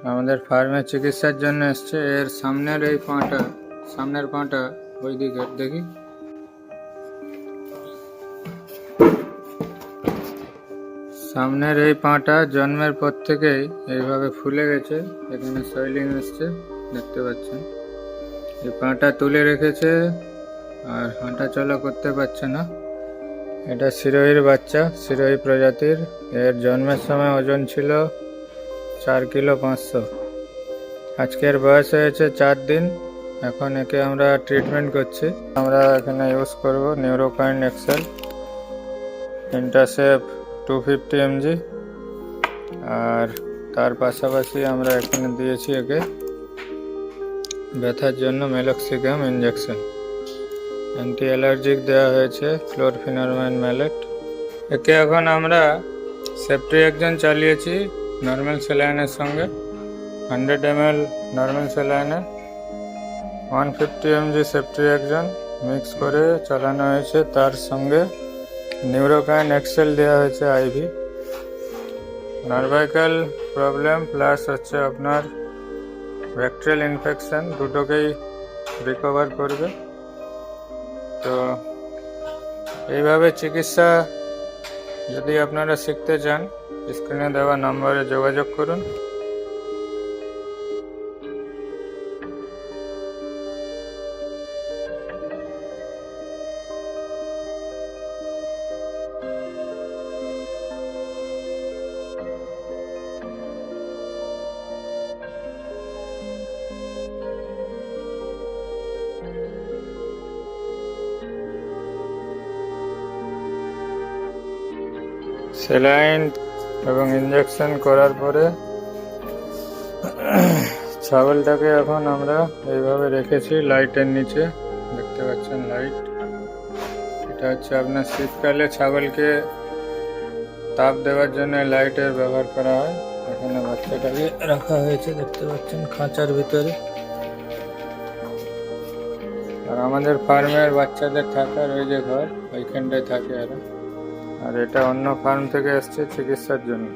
আমাদের ফার্মে চিকিৎসার জন্য এসছে। এর সামনের পাটা ওই দিকে দেখি। সামনের এই পাটা জন্মের পর থেকেই এইভাবে ফুলে গেছে, এখানে সয়েলিং এসছে দেখতে পাচ্ছেন। এই পাটা তুলে রেখেছে আর হাঁটা চলা করতে পারছে না। এটা সিরোহির বাচ্চা, সিরোহি প্রজাতির। এর জন্মের সময় ওজন ছিল 4 কিলো 500। আজকের বয়স হয়েছে 4 দিন। এখন একে আমরা ট্রিটমেন্ট করছি। আমরা এখানে ইউজ করব নিউরোকাইন এক্সেল ইন্টারসেপ 250 mg, আর তার পাশাপাশি আমরা এখানে দিয়েছি একে ব্যথার জন্য মেলক্সিকাম ইঞ্জেকশন। অ্যান্টি অ্যালার্জিক দেওয়া হয়েছে ক্লোরফিনারমাইন ম্যালেট। একে এখন আমরা সেপ্ট্রিএক্সন চালিয়েছি নর্মাল স্যালাইনের সঙ্গে। 100 ml নর্মাল স্যালাইনে 150 mg সেপ্ট্রিএক্সন মিক্স করে চালানো হয়েছে। তার সঙ্গে নিউরোকাইন এক্সেল দেওয়া হয়েছে আইভি। নার্ভাইকাল প্রবলেম প্লাস হচ্ছে আপনার ব্যাকটেরিয়াল ইনফেকশন, দুটোকেই রিকভার করবে। তো এইভাবে চিকিৎসা যদি আপনারা শিখতে চান, স্ক্রিনে দেওয়া নম্বরে যোগাযোগ করুন। স্যালাইন এবং ইঞ্জেকশন করার পরে ছাগলটাকে এখন আমরা এইভাবে রেখেছি লাইটের নিচে, দেখতে পাচ্ছেন লাইট। এটা হচ্ছে আপনার শীতকালে ছাগলকে তাপ দেওয়ার জন্য লাইটের ব্যবহার করা হয়। এখানে বাচ্চাটাকে রাখা হয়েছে দেখতে পাচ্ছেন খাঁচার ভিতরে। আর আমাদের ফার্মের বাচ্চাদের থাকার ওই যে ঘর, ওইখানটায় থাকে আর এটা অন্য ফার্ম থেকে এসছে চিকিৎসার জন্য।